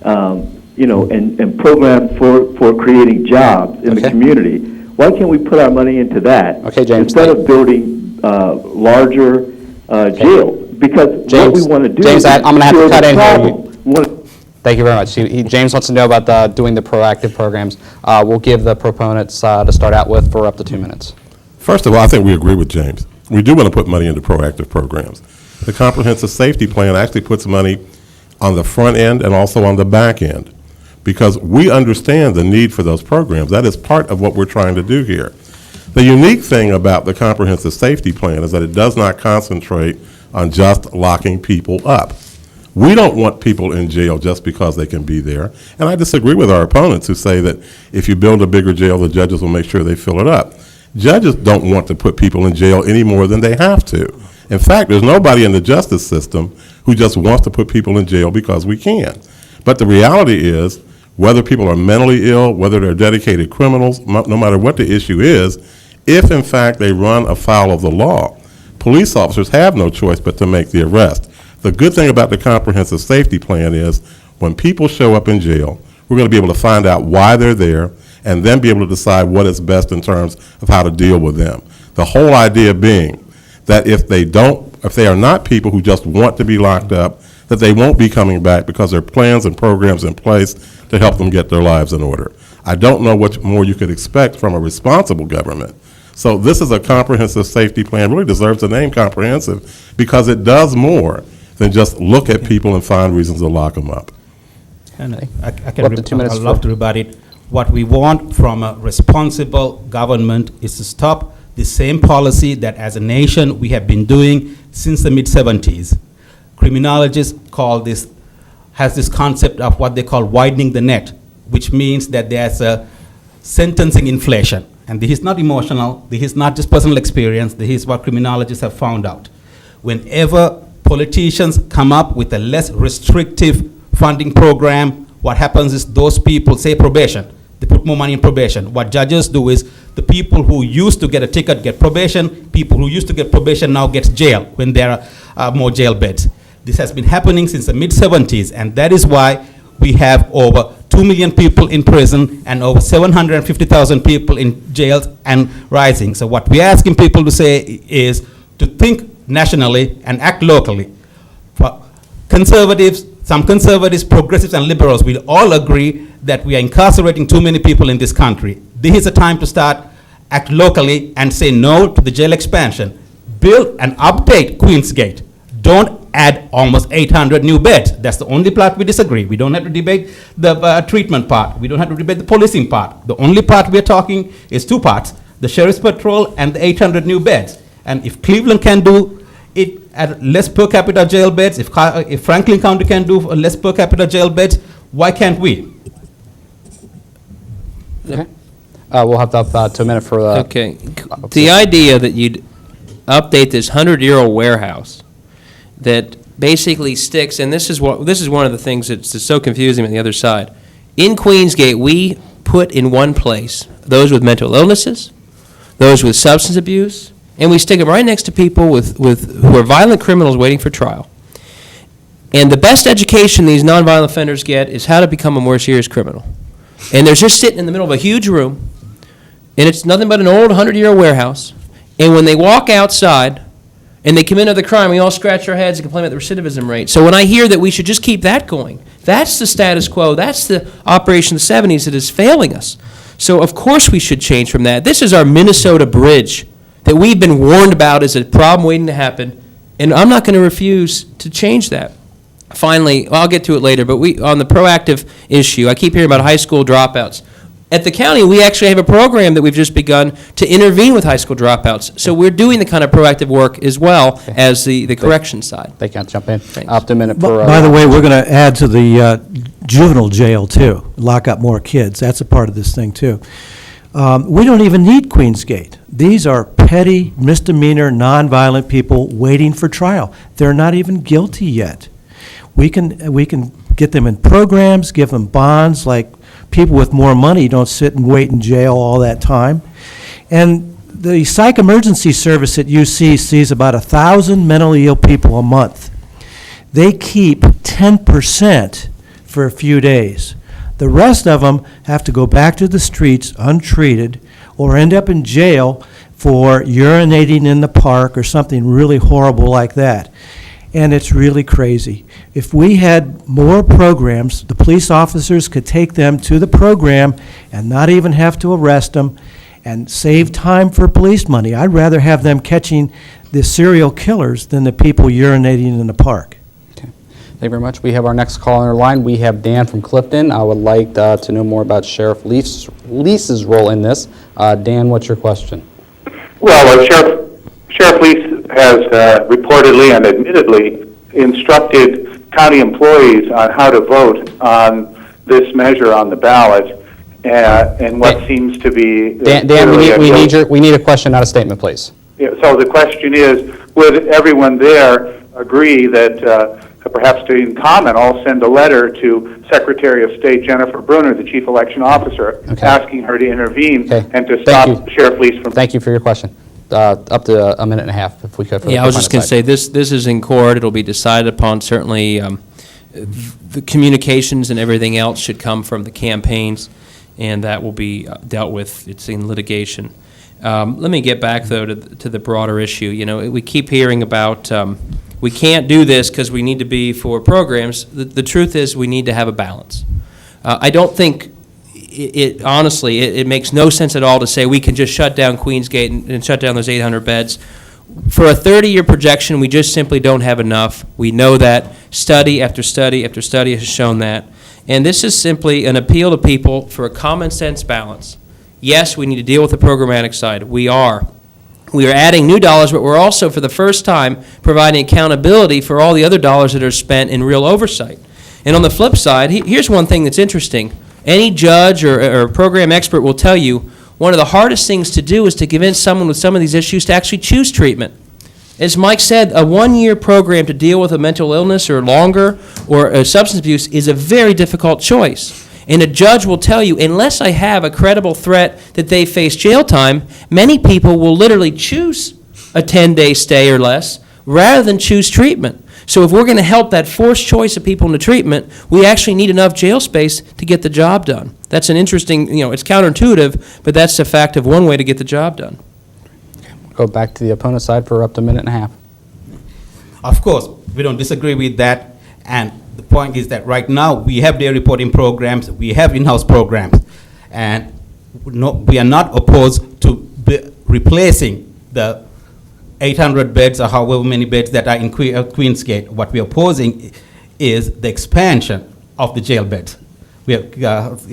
and programs for creating jobs in the community. Why can't we put our money into that instead of building larger jails? Because James, what we want to do James, I'm going to have to cut in here. here. Thank you very much. James wants to know about doing the proactive programs. We'll give the proponents to start out with for up to 2 minutes. First of all, I think we agree with James. We do want to put money into proactive programs. The comprehensive safety plan actually puts money on the front end and also on the back end, because we understand the need for those programs. That is part of what we're trying to do here. The unique thing about the comprehensive safety plan is that it does not concentrate on just locking people up. We don't want people in jail just because they can be there. And I disagree with our opponents who say that if you build a bigger jail, the judges will make sure they fill it up. Judges don't want to put people in jail any more than they have to. In fact, there's nobody in the justice system who just wants to put people in jail because we can. But the reality is, whether people are mentally ill, whether they're dedicated criminals, no matter what the issue is, if in fact they run afoul of the law, police officers have no choice but to make the arrest. The good thing about the comprehensive safety plan is when people show up in jail, we're going to be able to find out why they're there and then be able to decide what is best in terms of how to deal with them. The whole idea being that if they are not people who just want to be locked up, that they won't be coming back because there are plans and programs in place to help them get their lives in order. I don't know what more you could expect from a responsible government. So this is a comprehensive safety plan, really deserves the name comprehensive because it does more than just look at people and find reasons to lock them up. And I'd minutes love to rebut it. What we want from a responsible government is to stop the same policy that as a nation we have been doing since the mid-70s. Criminologists has this concept of what they call widening the net, which means that there's a sentencing inflation. And this is not emotional, this is not just personal experience, this is what criminologists have found out. Whenever politicians come up with a less restrictive funding program, what happens is those people, say probation, they put more money in probation. What judges do is the people who used to get a ticket get probation, people who used to get probation now get jail when there are more jail beds. This has been happening since the mid-70s, and that is why we have over 2 million people in prison and over 750,000 people in jails and rising. So what we're asking people to say is to think nationally and act locally. For conservatives, some conservatives, progressives, and liberals will all agree that we are incarcerating too many people in this country. This is a time to act locally and say no to the jail expansion. Build and update Queensgate. Don't add almost 800 new beds. That's the only part we disagree. We don't have to debate the treatment part. We don't have to debate the policing part. The only part we're talking is two parts, the Sheriff's Patrol and the 800 new beds. And if Cleveland can do it at less per capita jail beds, if Franklin County can do less per capita jail beds, why can't we? Okay. We'll have up to a minute for Okay. The idea that you'd update this 100-year-old warehouse that basically sticks, and this is one of the things that's so confusing on the other side. In Queensgate, we put in one place those with mental illnesses, those with substance abuse, and we stick them right next to people who are violent criminals waiting for trial. And the best education these nonviolent offenders get is how to become a more serious criminal. And they're just sitting in the middle of a huge room, and it's nothing but an old 100-year-old warehouse. And when they walk outside and they commit another crime, we all scratch our heads and complain about the recidivism rate. So when I hear that we should just keep that going, that's the status quo, that's the operation of the 70s that is failing us. So of course we should change from that. This is our Minnesota bridge that we've been warned about as a problem waiting to happen, and I'm not going to refuse to change that. Finally, I'll get to it later, but on the proactive issue, I keep hearing about high school dropouts. At the county, we actually have a program that we've just begun to intervene with high school dropouts. So we're doing the kind of proactive work as well as the correction side. They can't jump in. Thanks. Up to a minute for... By the way, we're going to add to the juvenile jail, too, lock up more kids. That's a part of this thing, too. We don't even need Queensgate. These are petty, misdemeanor, nonviolent people waiting for trial. They're not even guilty yet. We can get them in programs, give them bonds, like people with more money don't sit and wait in jail all that time. And the psych emergency service at UC sees about 1,000 mentally ill people a month. They keep 10% for a few days. The rest of them have to go back to the streets untreated or end up in jail for urinating in the park or something really horrible like that. And it's really crazy. If we had more programs, the police officers could take them to the program and not even have to arrest them and save time for police money. I'd rather have them catching the serial killers than the people urinating in the park. Okay. Thank you very much. We have our next caller on our line. We have Dan from Clifton. I would like to know more about Sheriff Lease's role in this. Dan, what's your question? Well, Sheriff Lease has reportedly and admittedly instructed county employees on how to vote on this measure on the ballot, and what seems to be... Dan, we need a question, not a statement, please. Yeah, so the question is, would everyone there agree that perhaps to, in common, I'll send a letter to Secretary of State Jennifer Brunner, the Chief Election Officer, asking her to intervene and to stop Sheriff Lease from... Thank you for your question. Up to a minute and a half, if we could. Yeah, I was just going to say, this is in court. It'll be decided upon. Certainly, the communications and everything else should come from the campaigns, and that will be dealt with. It's in litigation. Let me get back, though, to the broader issue. You know, we keep hearing about we can't do this because we need to be for programs. The truth is we need to have a balance. I don't think... Honestly, it makes no sense at all to say we can just shut down Queensgate and shut down those 800 beds. For a 30-year projection, we just simply don't have enough. We know that. Study after study after study has shown that. And this is simply an appeal to people for a common sense balance. Yes, we need to deal with the programmatic side. We are adding new dollars, but we're also, for the first time, providing accountability for all the other dollars that are spent in real oversight. And on the flip side, here's one thing that's interesting. Any judge or program expert will tell you one of the hardest things to do is to convince someone with some of these issues to actually choose treatment. As Mike said, a one-year program to deal with a mental illness or longer or a substance abuse is a very difficult choice. And a judge will tell you, unless I have a credible threat that they face jail time, many people will literally choose a 10-day stay or less rather than choose treatment. So if we're going to help that forced choice of people into treatment, we actually need enough jail space to get the job done. That's an interesting, it's counterintuitive, but that's the fact of one way to get the job done. Go back to the opponent's side for up to a minute and a half. Of course, we don't disagree with that. And the point is that right now we have day reporting programs, we have in-house programs, and we are not opposed to replacing the 800 beds or however many beds that are in Queensgate. What we are opposing is the expansion of the jail beds. We have,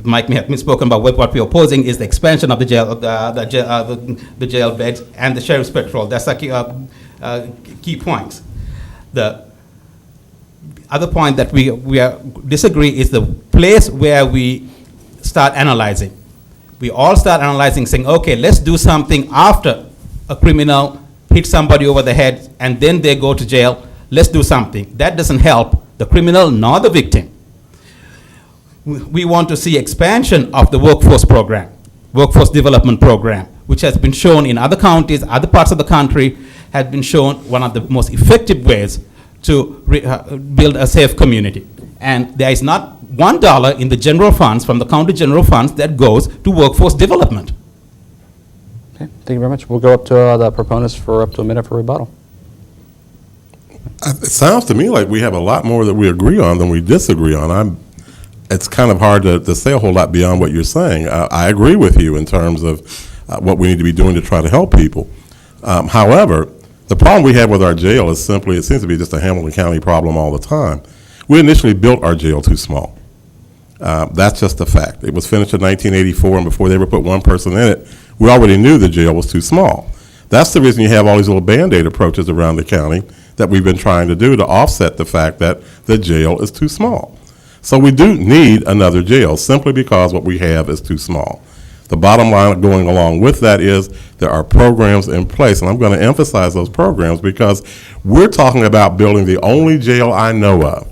Mike may have misspoken, but what we are opposing is the expansion of the jail, the jail beds and the sheriff's patrol. That's like key points. The other point that we disagree is the place where we start analyzing. We all start analyzing, saying, okay, let's do something after a criminal hits somebody over the head and then they go to jail. Let's do something. That doesn't help the criminal nor the victim. We want to see expansion of the workforce program, workforce development program, which has been shown in other counties, other parts of the country, has been shown one of the most effective ways to build a safe community. And there is not $1 in the general funds, from the county general funds, that goes to workforce development. Okay, thank you very much. We'll go up to the proponents for up to a minute for rebuttal. It sounds to me like we have a lot more that we agree on than we disagree on. It's kind of hard to say a whole lot beyond what you're saying. I agree with you in terms of what we need to be doing to try to help people. However, the problem we have with our jail is simply, it seems to be just a Hamilton County problem all the time. We initially built our jail too small. That's just a fact. It was finished in 1984, and before they ever put one person in it, we already knew the jail was too small. That's the reason you have all these little Band-Aid approaches around the county that we've been trying to do to offset the fact that the jail is too small. So we do need another jail simply because what we have is too small. The bottom line going along with that is there are programs in place, and I'm going to emphasize those programs because we're talking about building the only jail I know of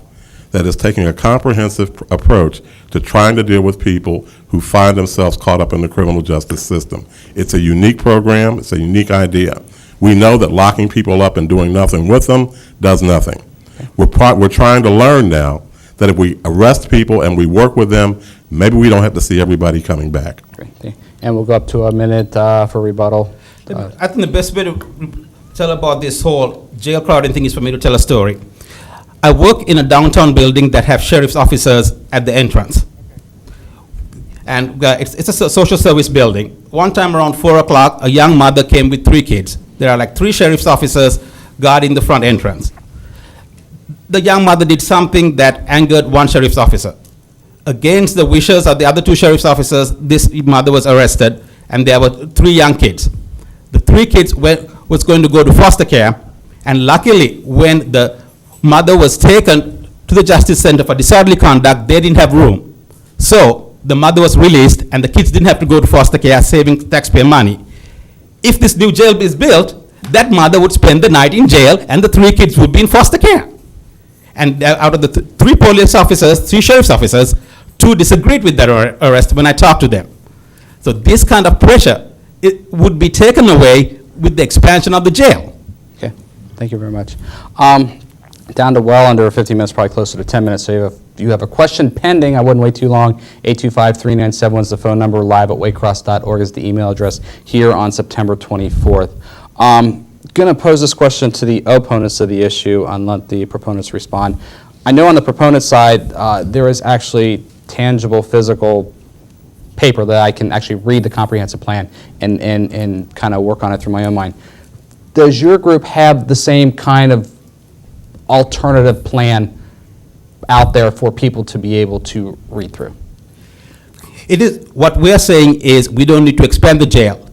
that is taking a comprehensive approach to trying to deal with people who find themselves caught up in the criminal justice system. It's a unique program. It's a unique idea. We know that locking people up and doing nothing with them does nothing. We're trying to learn now that if we arrest people and we work with them, maybe we don't have to see everybody coming back. Great. And we'll go up to a minute for rebuttal. I think the best way to tell about this whole jail crowding thing is for me to tell a story. I work in a downtown building that have sheriff's officers at the entrance. And it's a social service building. One time around 4 o'clock, a young mother came with 3 kids. There are like 3 sheriff's officers guarding the front entrance. The young mother did something that angered one sheriff's officer. Against the wishes of the other 2 sheriff's officers, this mother was arrested, and there were 3 young kids. The 3 kids was going to go to foster care, and luckily, when the mother was taken to the Justice Center for disorderly conduct, they didn't have room. So the mother was released, and the kids didn't have to go to foster care, saving taxpayer money. If this new jail is built, that mother would spend the night in jail, and the 3 kids would be in foster care. And out of the 3 police officers, 3 sheriff's officers, 2 disagreed with that arrest when I talked to them. So this kind of pressure, it would be taken away with the expansion of the jail. Okay, thank you very much. Down to well under 15 minutes, probably closer to 10 minutes. So if you have a question pending, I wouldn't wait too long. 825-3971 is the phone number. Live at waycross.org is the email address here on September 24th. Going to pose this question to the opponents of the issue and let the proponents respond. I know on the proponent side, there is actually tangible physical paper that I can actually read the comprehensive plan and kind of work on it through my own mind. Does your group have the same kind of alternative plan out there for people to be able to read through? It is, what we're saying is we don't need to expand the jail.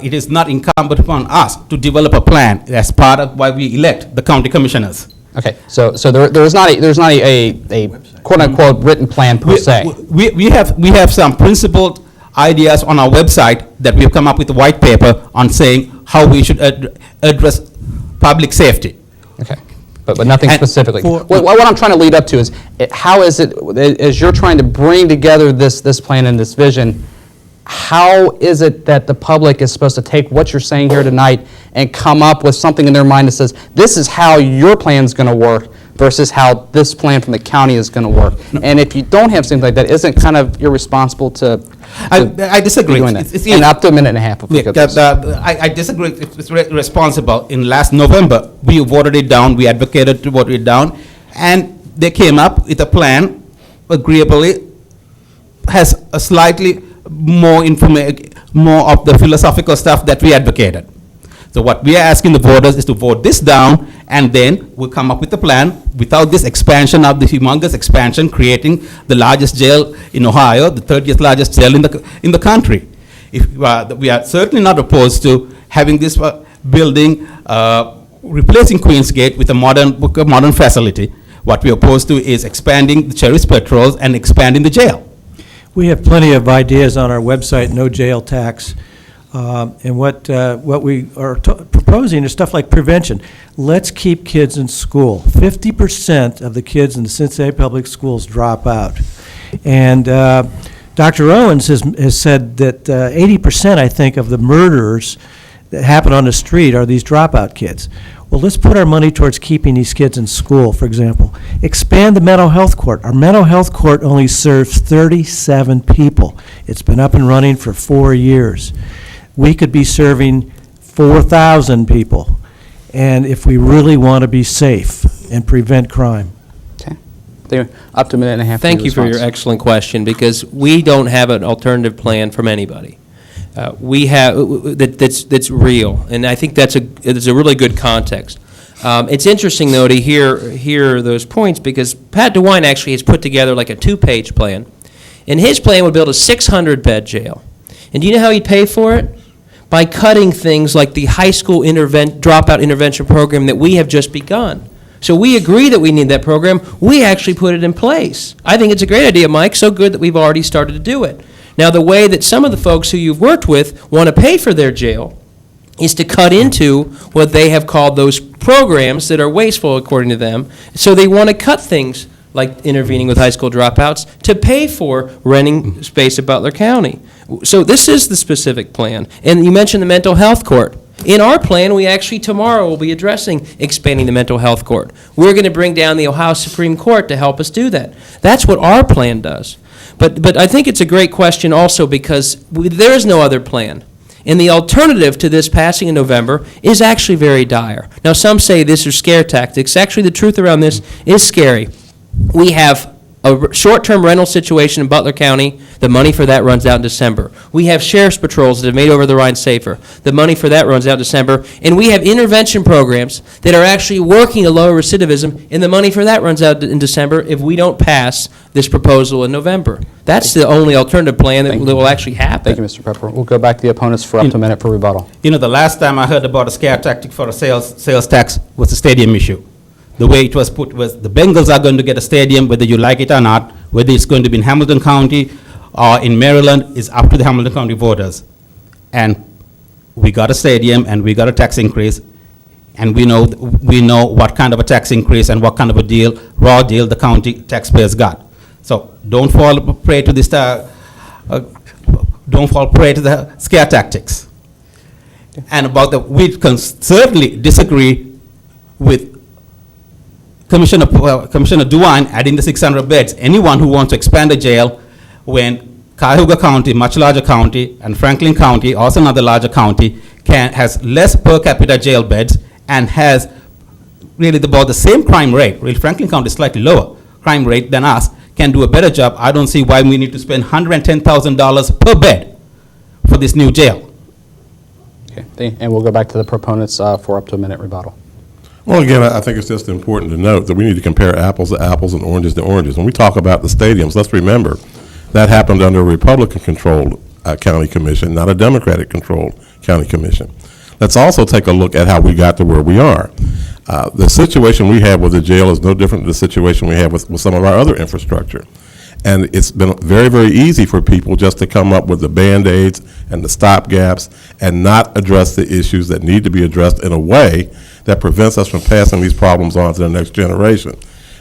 It is not incumbent upon us to develop a plan as part of why we elect the county commissioners. Okay, so there's not a quote unquote written plan per se. We have some principled ideas on our website that we have come up with a white paper on saying how we should address public safety. Okay, but nothing specifically. What I'm trying to lead up to is how is it, as you're trying to bring together this plan and this vision, how is it that the public is supposed to take what you're saying here tonight and come up with something in their mind that says, this is how your plan is going to work versus how this plan from the county is going to work? No. And if you don't have something like that, isn't it kind of irresponsible to I disagree. Doing that? And up to a minute and a half. I disagree. It's responsible. In last November, we voted it down. We advocated to vote it down. And they came up with a plan, agreeably, has a slightly more of the philosophical stuff that we advocated. So what we are asking the voters is to vote this down, and then we'll come up with a plan without this expansion of the humongous expansion, creating the largest jail in Ohio, the 30th largest jail in the country. If we are certainly not opposed to having this building replacing Queensgate with a modern facility. What we oppose to is expanding the sheriff's patrols and expanding the jail. We have plenty of ideas on our website, No Jail Tax. And what we are proposing is stuff like prevention. Let's keep kids in school. 50% of the kids in the Cincinnati Public Schools drop out. And Dr. Owens has said that 80%, I think, of the murders that happen on the street are these dropout kids. Well, let's put our money towards keeping these kids in school, for example. Expand the mental health court. Our mental health court only serves 37 people. It's been up and running for 4 years. We could be serving 4,000 people, and if we really want to be safe and prevent crime. Okay. Up to a minute and a half. Thank you for your excellent question, because we don't have an alternative plan from anybody. We have that's real, and I think that's a really good context. It's interesting, though, to hear those points, because Pat DeWine actually has put together like a 2-page plan, and his plan would build a 600-bed jail. And do you know how he'd pay for it? By cutting things like the high school dropout intervention program that we have just begun. So we agree that we need that program. We actually put it in place. I think it's a great idea, Mike, so good that we've already started to do it. Now, the way that some of the folks who you've worked with want to pay for their jail is to cut into what they have called those programs that are wasteful, according to them. So they want to cut things like intervening with high school dropouts to pay for renting space at Butler County. So this is the specific plan. And you mentioned the mental health court. In our plan, we actually tomorrow will be addressing expanding the mental health court. We're going to bring down the Ohio Supreme Court to help us do that. That's what our plan does. But I think it's a great question also, because there is no other plan. And the alternative to this passing in November is actually very dire. Now, some say this are scare tactics. Actually, the truth around this is scary. We have a short-term rental situation in Butler County. The money for that runs out in December. We have sheriff's patrols that have made over the Rhine safer. The money for that runs out in December. And we have intervention programs that are actually working to lower recidivism, and the money for that runs out in December if we don't pass this proposal in November. That's the only alternative plan that will actually happen. Thank you, Mr. Pepper. We'll go back to the opponents for up to a minute for rebuttal. You know, the last time I heard about a scare tactic for a sales tax was the stadium issue. The way it was put was the Bengals are going to get a stadium whether you like it or not. Whether it's going to be in Hamilton County or in Maryland is up to the Hamilton County voters. And we got a stadium and we got a tax increase, and we know what kind of a tax increase and what kind of a raw deal the county taxpayers got. So don't fall prey to this. Don't fall prey to the scare tactics. And we can certainly disagree with Commissioner DeWine adding the 600 beds. Anyone who wants to expand the jail when Cuyahoga County, much larger county, and Franklin County, also another larger county, has less per capita jail beds and has really about the same crime rate. Really, Franklin County is slightly lower crime rate than us, can do a better job. I don't see why we need to spend $110,000 per bed for this new jail. Okay, and we'll go back to the proponents for up to a minute rebuttal. Well, again, I think it's just important to note that we need to compare apples to apples and oranges to oranges. When we talk about the stadiums, let's remember that happened under a Republican-controlled county commission, not a Democratic-controlled county commission. Let's also take a look at how we got to where we are. The situation we have with the jail is no different than the situation we have with some of our other infrastructure. And it's been very, very easy for people just to come up with the Band-Aids and the stopgaps and not address the issues that need to be addressed in a way that prevents us from passing these problems on to the next generation.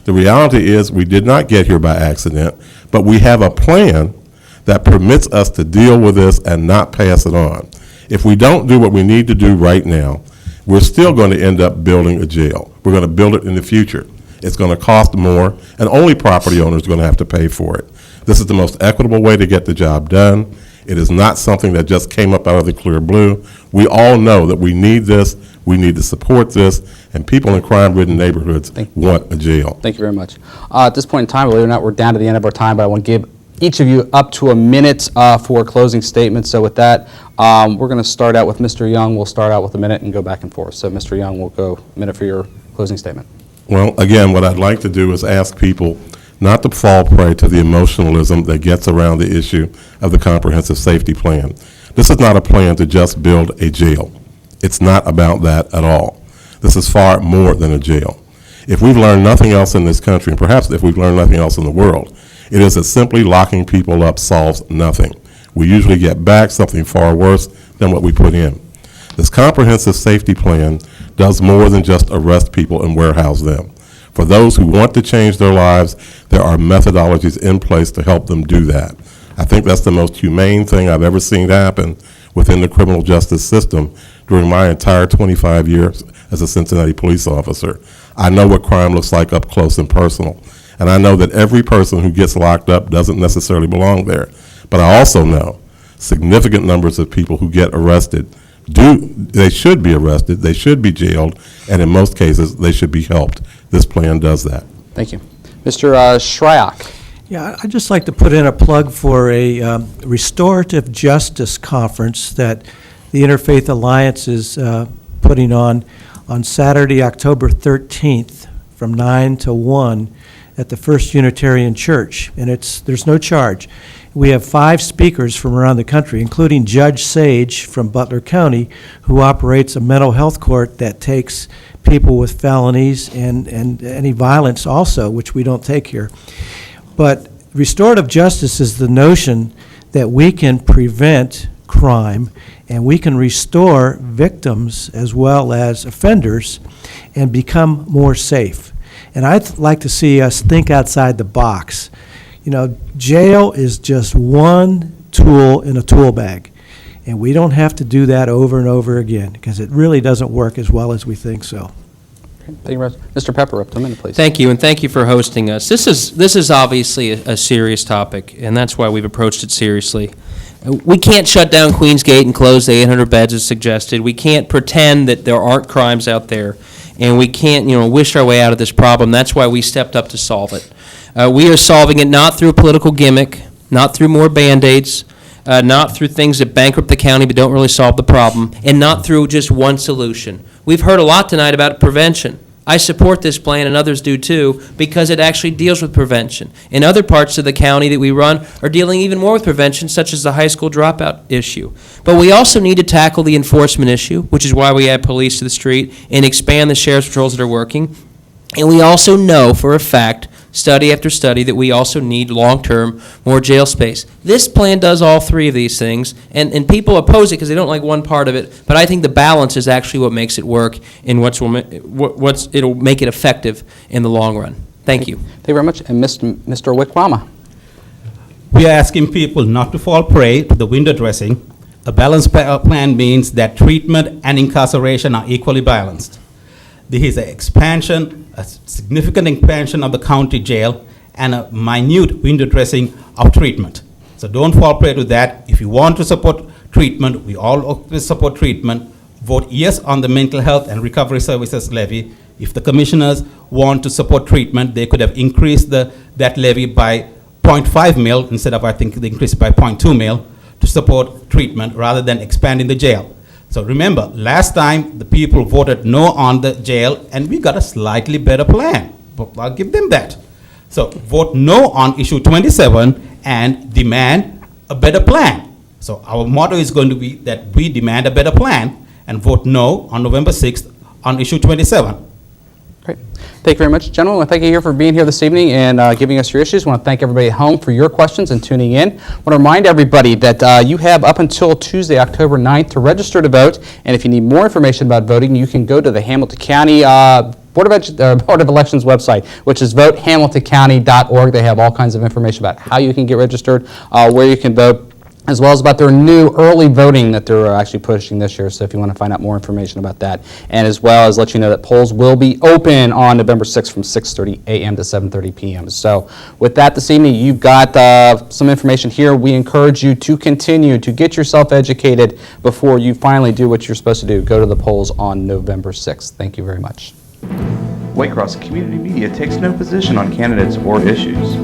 The reality is we did not get here by accident, but we have a plan that permits us to deal with this and not pass it on. If we don't do what we need to do right now, we're still going to end up building a jail. We're going to build it in the future. It's going to cost more, and only property owners are going to have to pay for it. This is the most equitable way to get the job done. It is not something that just came up out of the clear blue. We all know that we need this, we need to support this, and people in crime-ridden neighborhoods want a jail. Thank you very much. At this point in time, believe it or not, we're down to the end of our time, but I want to give each of you up to a minute for closing statements. So with that, we're going to start out with Mr. Young. We'll start out with a minute and go back and forth. So Mr. Young, we'll go a minute for your closing statement. Well, again, what I'd like to do is ask people not to fall prey to the emotionalism that gets around the issue of the comprehensive safety plan. This is not a plan to just build a jail. It's not about that at all. This is far more than a jail. If we've learned nothing else in this country, and perhaps if we've learned nothing else in the world, it is that simply locking people up solves nothing. We usually get back something far worse than what we put in. This comprehensive safety plan does more than just arrest people and warehouse them. For those who want to change their lives, there are methodologies in place to help them do that. I think that's the most humane thing I've ever seen happen within the criminal justice system during my entire 25 years as a Cincinnati police officer. I know what crime looks like up close and personal. And I know that every person who gets locked up doesn't necessarily belong there. But I also know significant numbers of people who get arrested they should be arrested, they should be jailed, and in most cases, they should be helped. This plan does that. Thank you. Mr. Shryock. Yeah, I'd just like to put in a plug for a restorative justice conference that the Interfaith Alliance is putting on Saturday, October 13th from 9 to 1 at the First Unitarian Church, and there's no charge. We have 5 speakers from around the country, including Judge Sage from Butler County, who operates a mental health court that takes people with felonies and any violence also, which we don't take here. But restorative justice is the notion that we can prevent crime and we can restore victims as well as offenders and become more safe. And I'd like to see us think outside the box. You know, jail is just one tool in a tool bag, and we don't have to do that over and over again because it really doesn't work as well as we think so. Thank you, Mr. Pepper, up to a minute, please. Thank you, and thank you for hosting us. This is obviously a serious topic, and that's why we've approached it seriously. We can't shut down Queensgate and close the 800 beds as suggested. We can't pretend that there aren't crimes out there, and we can't, wish our way out of this problem. That's why we stepped up to solve it. We are solving it not through a political gimmick, not through more Band-Aids, not through things that bankrupt the county but don't really solve the problem, and not through just one solution. We've heard a lot tonight about prevention. I support this plan, and others do too, because it actually deals with prevention. In other parts of the county that we run are dealing even more with prevention, such as the high school dropout issue. But we also need to tackle the enforcement issue, which is why we add police to the street and expand the sheriff's patrols that are working. And we also know for a fact, study after study, that we also need long-term more jail space. This plan does all 3 of these things, and people oppose it because they don't like one part of it, but I think the balance is actually what makes it work and it'll make it effective in the long run. Thank you. Thank you very much. And Mr. Wickrema. We are asking people not to fall prey to the window dressing. A balanced plan means that treatment and incarceration are equally balanced. This is an expansion, a significant expansion of the county jail, and a minute window dressing of treatment. So don't fall prey to that. If you want to support treatment, we all always support treatment. Vote yes on the mental health and recovery services levy. If the commissioners want to support treatment, they could have increased that levy by 0.5 mil instead of, I think, they increased by 0.2 mil to support treatment rather than expanding the jail. So remember, last time the people voted no on the jail, and we got a slightly better plan. But I'll give them that. So vote no on issue 27 and demand a better plan. So our motto is going to be that we demand a better plan and vote no on November 6th on issue 27. Great. Thank you very much, gentlemen. I want to thank you here for being here this evening and giving us your issues. I want to thank everybody at home for your questions and tuning in. I want to remind everybody that you have up until Tuesday, October 9th to register to vote. And if you need more information about voting, you can go to the Hamilton County Board of Elections website, which is votehamiltoncounty.org. They have all kinds of information about how you can get registered, where you can vote, as well as about their new early voting that they're actually pushing this year. So if you want to find out more information about that, and as well as let you know that polls will be open on November 6th from 6:30 a.m. to 7:30 p.m. So with that this evening, you've got some information here. We encourage you to continue to get yourself educated before you finally do what you're supposed to do. Go to the polls on November 6th. Thank you very much. Waycross Community Media takes no position on candidates or issues.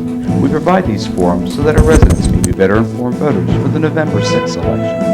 We provide these forums so that our residents may be better informed voters for the November 6th election.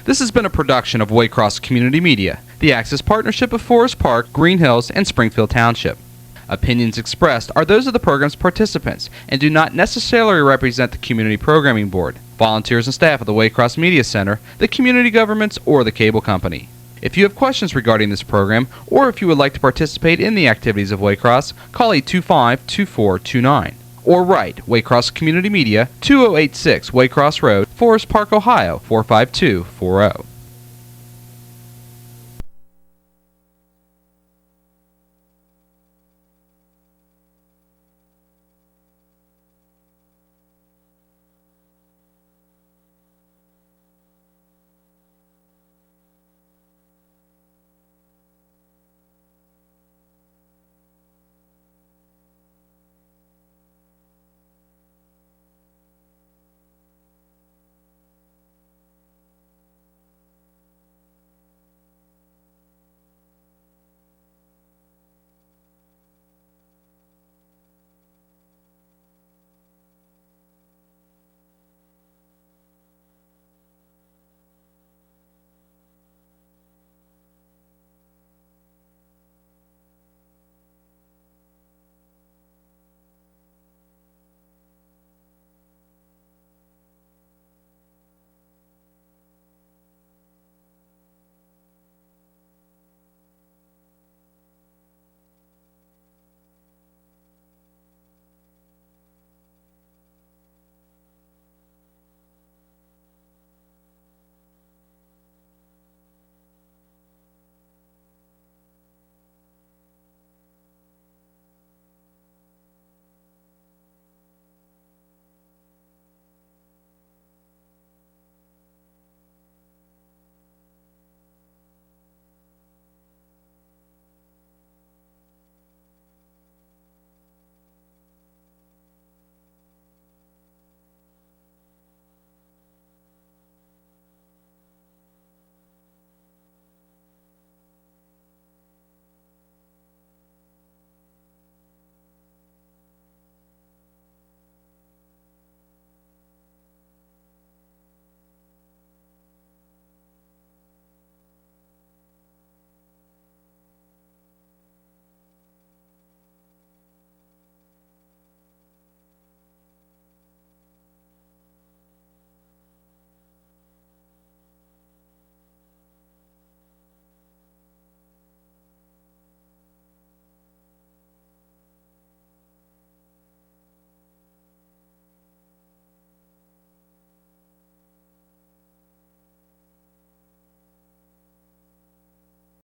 This has been a production of Waycross Community Media, the Access Partnership of Forest Park, Green Hills, and Springfield Township. Opinions expressed are those of the program's participants and do not necessarily represent the Community Programming Board, volunteers and staff of the Waycross Media Center, the community governments, or the cable company. If you have questions regarding this program, or if you would like to participate in the activities of Waycross, call 825-2429. Or write Waycross Community Media, 2086 Waycross Road, Forest Park, Ohio 45240.